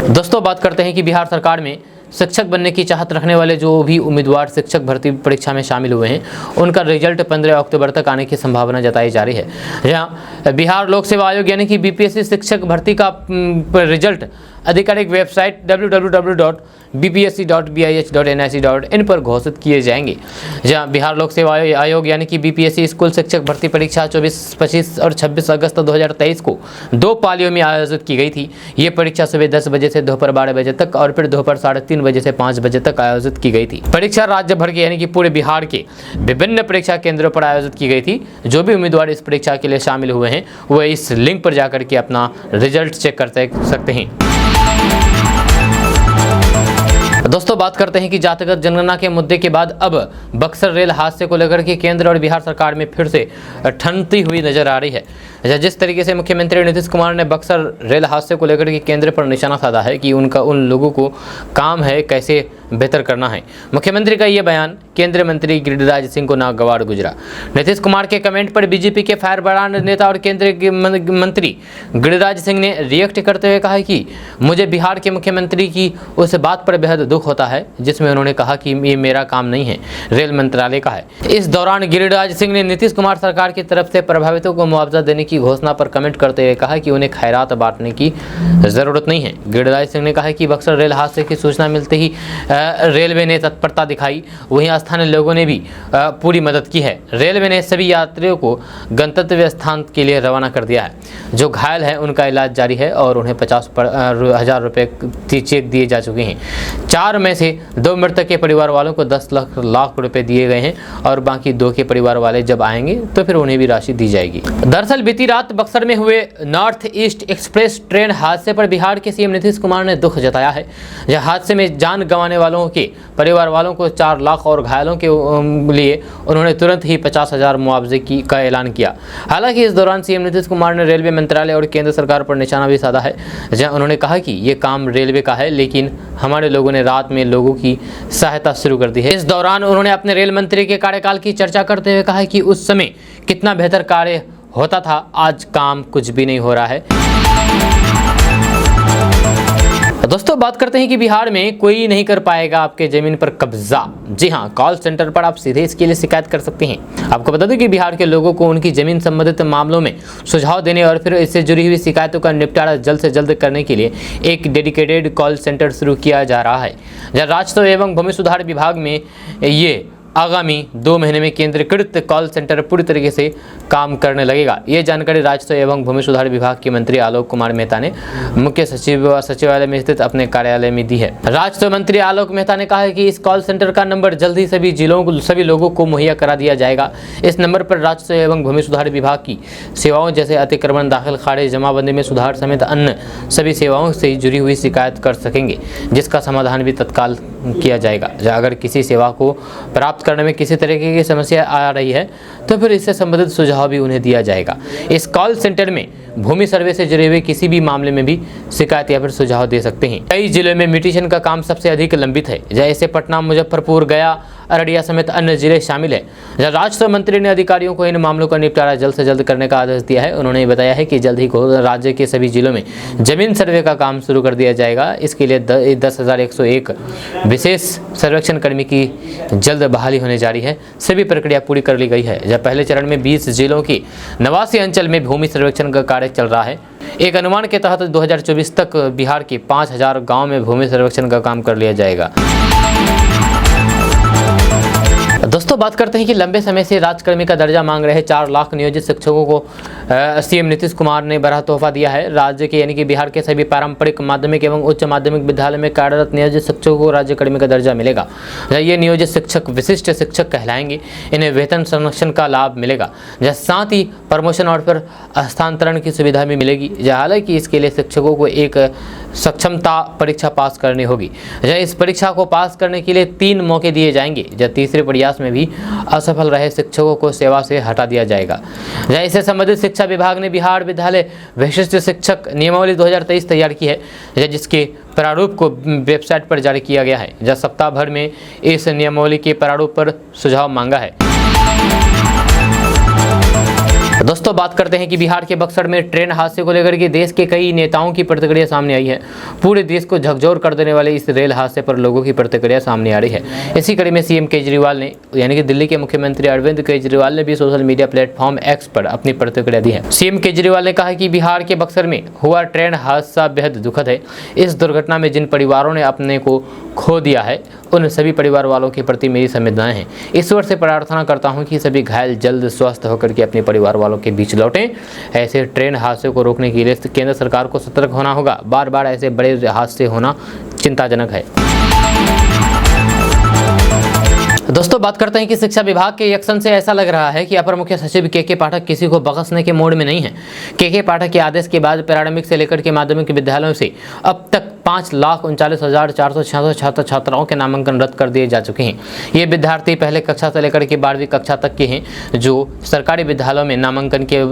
दोस्तों बात करते हैं कि बिहार सरकार में शिक्षक बनने की चाहत रखने वाले जो भी उम्मीदवार शिक्षक भर्ती परीक्षा में शामिल हुए हैं उनका रिजल्ट 15 अक्टूबर तक आने की संभावना जताई जा रही है। जहां बिहार लोक सेवा आयोग यानी कि बीपीएससी शिक्षक भर्ती का रिजल्ट आधिकारिक वेबसाइट www.bpsc.bih.nic.in पर घोषित किए जाएंगे। जहां बिहार लोक सेवा आयोग यानी कि बीपीएससी स्कूल शिक्षक भर्ती परीक्षा 24, 25 और 26 अगस्त 2023 को 2 पालियों में आयोजित की गई थी। ये परीक्षा सुबह 10 बजे से दोपहर 12 बजे तक और फिर दोपहर 3:30 बजे से 5 बजे तक आयोजित की गई थी। परीक्षा राज्य भर के यानी कि पूरे बिहार के विभिन्न परीक्षा केंद्रों पर आयोजित की गई थी। जो भी उम्मीदवार इस परीक्षा के लिए शामिल हुए हैं वह इस लिंक पर जाकर के अपना रिजल्ट चेक कर सकते हैं। दोस्तों बात करते हैं कि जातिगत जनगणना के मुद्दे के बाद अब बक्सर रेल हादसे को लेकर के केंद्र और बिहार सरकार में फिर से ठनती हुई नजर आ रही है। जिस तरीके से मुख्यमंत्री नीतीश कुमार ने बक्सर रेल हादसे को लेकर के केंद्र पर निशाना साधा है कि उन लोगों को काम है कैसे बेहतर करना है। मुख्यमंत्री का यह बयान केंद्रीय मंत्री गिरिराज सिंह को नागवार गुजरा। नीतीश कुमार के कमेंट पर बीजेपी के फायर ब्रांड नेता और केंद्रीय मंत्री गिरिराज सिंह ने रिएक्ट करते हुए कहा कि मुझे बिहार के मुख्यमंत्री की उस बात पर बेहद दुख होता है जिसमें उन्होंने कहा कि ये मेरा काम नहीं है, रेल मंत्रालय का है। इस दौरान गिरिराज सिंह ने नीतीश कुमार सरकार की तरफ से प्रभावितों को मुआवजा देने की घोषणा पर कमेंट करते हुए कहा कि उन्हें खैरात बांटने की जरूरत नहीं है। गिरिराज सिंह ने कहा कि बक्सर रेल हादसे की सूचना मिलते ही रेलवे ने तत्परता दिखाई, वहीं स्थानीय लोगों ने भी पूरी मदद की है। रेलवे ने सभी यात्रियों को गंतव्य स्थान के लिए रवाना कर दिया है। जो घायल है उनका इलाज जारी है और उन्हें 50,000 रुपये चेक दिए जा चुके हैं। 4 में से 2 मृतक के परिवार वालों को 10 लाख रुपए दिए गए हैं और बाकी 2 के परिवार वाले जब आएंगे तो फिर उन्हें भी राशि दी जाएगी। दरअसल बीती बीती रात बक्सर में हुए नॉर्थ ईस्ट एक्सप्रेस ट्रेन हादसे पर बिहार के सीएम नीतीश कुमार ने दुख जताया है। यह हादसे में जान गंवाने वालों के परिवार वालों को 4 लाख और घायलों के लिए उन्होंने तुरंत ही 50,000 मुआवजे का ऐलान किया। हालांकि इस दौरान सीएम नीतीश कुमार ने रेलवे मंत्रालय और केंद्र सरकार पर निशाना भी साधा है, जहां उन्होंने कहा कि ये काम रेलवे का है, लेकिन हमारे लोगों ने रात में लोगों की सहायता शुरू कर दी है। इस दौरान उन्होंने अपने रेल मंत्री के कार्यकाल की चर्चा करते हुए कहा कि उस समय कितना बेहतर कार्य होता था, आज काम कुछ भी नहीं हो रहा है। दोस्तों, बात करते हैं कि बिहार में कोई नहीं कर पाएगा आपके जमीन पर कब्जा। जी हां, कॉल सेंटर पर आप सीधे इसके लिए शिकायत कर सकते हैं। आपको बता दें कि बिहार के लोगों को उनकी जमीन संबंधित मामलों में सुझाव देने और फिर इससे जुड़ी हुई शिकायतों का निपटारा जल्द से जल्द करने के लिए एक डेडिकेटेड कॉल सेंटर शुरू किया जा रहा है, जहाँ राजस्व एवं भूमि सुधार विभाग में ये आगामी 2 महीने में केंद्रीकृत कॉल सेंटर पूरी तरीके से काम करने लगेगा। ये जानकारी राजस्व एवं भूमि सुधार विभाग के मंत्री आलोक कुमार मेहता ने मुख्य सचिवालय में स्थित अपने कार्यालय में दी है। राजस्व मंत्री आलोक मेहता ने कहा है कि इस कॉल सेंटर का नंबर जल्द ही सभी लोगों को मुहैया करा दिया जाएगा। इस नंबर पर राजस्व एवं भूमि सुधार विभाग की सेवाओं जैसे अतिक्रमण, दाखिल खारिज, जमाबंदी में सुधार समेत अन्य सभी सेवाओं से जुड़ी हुई शिकायत कर सकेंगे, जिसका समाधान भी तत्काल किया जाएगा। अगर किसी सेवा को प्राप्त करने में किसी तरीके की समस्या आ रही है तो फिर इससे संबंधित सुझाव भी उन्हें दिया जाएगा। इस कॉल सेंटर में भूमि सर्वे से जुड़े हुए किसी भी मामले में भी शिकायत या फिर सुझाव दे सकते हैं। कई जिलों में म्यूटेशन का काम सबसे अधिक लंबित है, जैसे पटना, मुजफ्फरपुर, गया, अररिया समेत अन्य जिले शामिल है। राजस्व मंत्री ने अधिकारियों को इन मामलों का निपटारा जल्द से जल्द करने का आदेश दिया है। उन्होंने बताया है कि जल्द ही राज्य के सभी जिलों में जमीन सर्वे का काम शुरू कर दिया जाएगा। इसके लिए 10,101 विशेष सर्वेक्षण कर्मी की जल्द बहाली होने जारी है। सभी प्रक्रिया पूरी कर ली गई है। जब पहले चरण में 20 जिलों की 89 अंचल में भूमि सर्वेक्षण का कार्य चल रहा है। एक अनुमान के तहत 2024 तक बिहार के 5,000 गाँव में भूमि सर्वेक्षण का काम कर लिया जाएगा। दोस्तों, बात करते हैं कि लंबे समय से राजकर्मी का दर्जा मांग रहे 4 लाख नियोजित शिक्षकों को सीएम नीतीश कुमार ने बड़ा तोहफा दिया है। राज्य के यानी कि बिहार के सभी पारंपरिक माध्यमिक एवं उच्च माध्यमिक विद्यालय में कार्यरत नियोजित शिक्षकों को राज्यकर्मी का दर्जा मिलेगा। ये नियोजित शिक्षक विशिष्ट शिक्षक कहलाएंगे। इन्हें वेतन संरक्षण का लाभ मिलेगा, साथ ही प्रमोशन और फिर हस्तांतरण की सुविधा भी मिलेगी। हालांकि इसके लिए शिक्षकों को एक सक्षमता परीक्षा पास करनी होगी। इस परीक्षा को पास करने के लिए 3 मौके दिए जाएंगे। जब तीसरे प्रयास में भी असफल रहे शिक्षकों को सेवा से हटा दिया जाएगा। इससे संबंधित शिक्षा विभाग ने बिहार विद्यालय विशिष्ट शिक्षक नियमावली 2023 तैयार की है, जिसके प्रारूप को वेबसाइट पर जारी किया गया है। जब सप्ताह भर में इस नियमावली के प्रारूप पर सुझाव मांगा है। दोस्तों, बात करते हैं कि बिहार के बक्सर में ट्रेन हादसे को लेकर के देश के कई नेताओं की प्रतिक्रिया सामने आई है। पूरे देश को झकझोर कर देने वाले इस रेल हादसे पर लोगों की प्रतिक्रिया सामने आ रही है। इसी कड़ी में सीएम केजरीवाल ने यानी कि दिल्ली के मुख्यमंत्री अरविंद केजरीवाल ने भी सोशल मीडिया प्लेटफॉर्म एक्स पर अपनी प्रतिक्रिया दी है। सीएम केजरीवाल ने कहा कि बिहार के बक्सर में हुआ ट्रेन हादसा बेहद दुखद है। इस दुर्घटना में जिन परिवारों ने अपने को खो दिया है, उन सभी परिवार वालों के प्रति मेरी संवेदनाएं हैं। ईश्वर से प्रार्थना करता हूं कि सभी घायल जल्द स्वस्थ होकर के अपने परिवार वालों के बीच लौटें। ऐसे ट्रेन हादसे को रोकने के लिए केंद्र सरकार को सतर्क होना होगा। बार बार ऐसे बड़े हादसे होना चिंताजनक है। दोस्तों, बात करते हैं कि शिक्षा विभाग के एक्शन से ऐसा लग रहा है कि अपर मुख्य सचिव के पाठक किसी को बख्शने के मोड में नहीं है। के पाठक के आदेश के बाद प्रारंभिक से लेकर के माध्यमिक विद्यालयों से अब तक 5,39,466 छात्र छात्राओं के नामांकन रद्द कर दिए जा चुके हैं। ये विद्यार्थी पहले कक्षा से लेकर के 12वीं कक्षा तक के हैं, जो सरकारी विद्यालयों में नामांकन के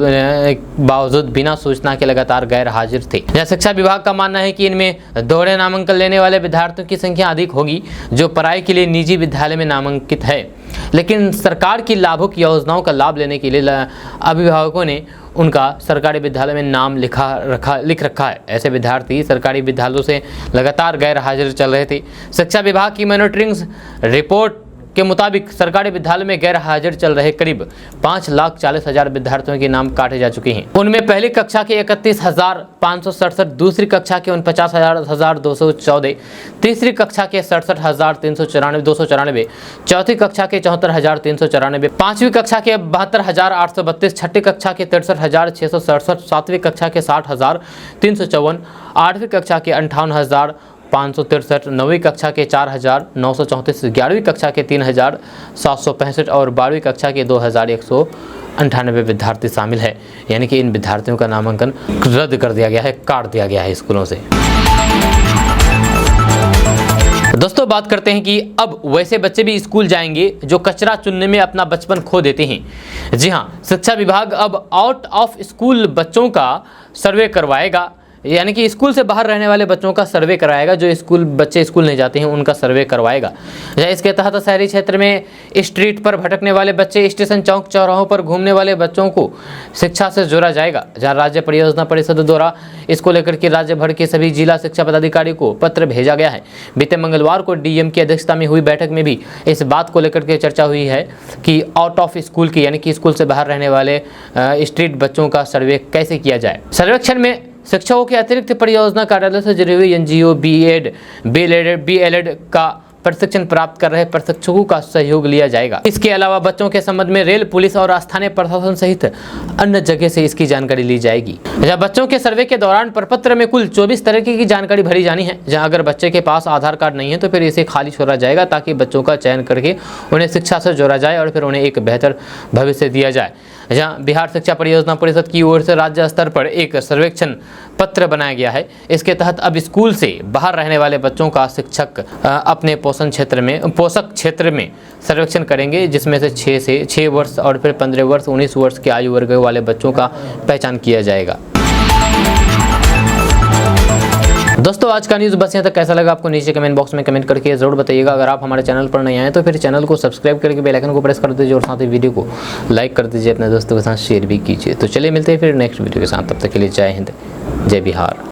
बावजूद बिना सूचना के लगातार गैर हाजिर थे। शिक्षा विभाग का मानना है कि इनमें दोहरे नामांकन लेने वाले विद्यार्थियों की संख्या अधिक होगी, जो पढ़ाई के लिए निजी विद्यालय में नामांकित है, लेकिन सरकार की लाभुक योजनाओं का लाभ लेने के लिए अभिभावकों ने उनका सरकारी विद्यालय में नाम लिख रखा है। ऐसे विद्यार्थी सरकारी विद्यालयों से लगातार गैर हाजिर चल रहे थे। शिक्षा विभाग की मॉनिटरिंग रिपोर्ट के मुताबिक सरकारी विद्यालय में गैर हाजिर चल रहे करीब 5,40,000 विद्यार्थियों के नाम काटे जा चुके हैं। उनमें पहली कक्षा के 31,567, दूसरी कक्षा के 49,214, तीसरी कक्षा के 67,294, चौथी कक्षा के 74,394, पांचवी कक्षा के 72,832, छठी कक्षा के 63,667, सातवीं कक्षा के 60,354, आठवीं कक्षा के 58,563, नौवीं कक्षा के 4,934, 11वीं कक्षा के 3,765 और 12वीं कक्षा के 2,100 98 विद्यार्थी शामिल है, यानी कि इन विद्यार्थियों का नामांकन रद्द कर दिया गया है, काट दिया गया है स्कूलों से। दोस्तों बात करते हैं कि अब वैसे बच्चे भी स्कूल जाएंगे जो कचरा चुनने में अपना बचपन खो देते हैं। जी हाँ, शिक्षा विभाग अब आउट ऑफ स्कूल बच्चों का सर्वे करवाएगा, यानी कि स्कूल से बाहर रहने वाले बच्चों का सर्वे कराएगा। जो बच्चे स्कूल नहीं जाते हैं उनका सर्वे करवाएगा। इसके तहत शहरी क्षेत्र में स्ट्रीट पर भटकने वाले बच्चे, स्टेशन चौक चौराहों पर घूमने वाले बच्चों को शिक्षा से जोड़ा जाएगा। जहां राज्य परियोजना परिषद द्वारा इसको लेकर के राज्य भर के सभी जिला शिक्षा पदाधिकारी को पत्र भेजा गया है। बीते मंगलवार को डीएम की अध्यक्षता में हुई बैठक में भी इस बात को लेकर के चर्चा हुई है कि आउट ऑफ स्कूल की, यानी कि स्कूल से बाहर रहने वाले स्ट्रीट बच्चों का सर्वे कैसे किया जाए। सर्वेक्षण में शिक्षकों के अतिरिक्त परियोजना कार्यालय से जुड़ी हुई एनजीओ, बीएलएड का प्रशिक्षण प्राप्त कर रहे प्रशिक्षकों का सहयोग लिया जाएगा। इसके अलावा बच्चों के संबंध में रेल, पुलिस और स्थानीय प्रशासन सहित अन्य जगह से इसकी जानकारी ली जाएगी। जहाँ बच्चों के सर्वे के दौरान प्रपत्र में कुल 24 तरह की जानकारी भरी जानी है। जहाँ अगर बच्चे के पास आधार कार्ड नहीं है तो फिर इसे खाली छोड़ा जाएगा, ताकि बच्चों का चयन करके उन्हें शिक्षा से जोड़ा जाए और फिर उन्हें एक बेहतर भविष्य दिया जाए। जहाँ बिहार शिक्षा परियोजना परिषद की ओर से राज्य स्तर पर एक सर्वेक्षण पत्र बनाया गया है। इसके तहत अब स्कूल से बाहर रहने वाले बच्चों का शिक्षक अपने पोषक क्षेत्र में सर्वेक्षण करेंगे, जिसमें से 6 वर्ष और फिर 15 वर्ष 19 वर्ष के आयु वर्ग वाले बच्चों का पहचान किया जाएगा। दोस्तों आज का न्यूज़ बस यहाँ तक। कैसा लगा आपको नीचे कमेंट बॉक्स में कमेंट करके जरूर बताइएगा। अगर आप हमारे चैनल पर नए आए तो फिर चैनल को सब्सक्राइब करके बेल आइकन को प्रेस कर दीजिए और साथ ही वीडियो को लाइक कर दीजिए, अपने दोस्तों के साथ शेयर भी कीजिए। तो चलिए मिलते हैं फिर नेक्स्ट वीडियो के साथ, तब तक के लिए जय हिंद, जय बिहार।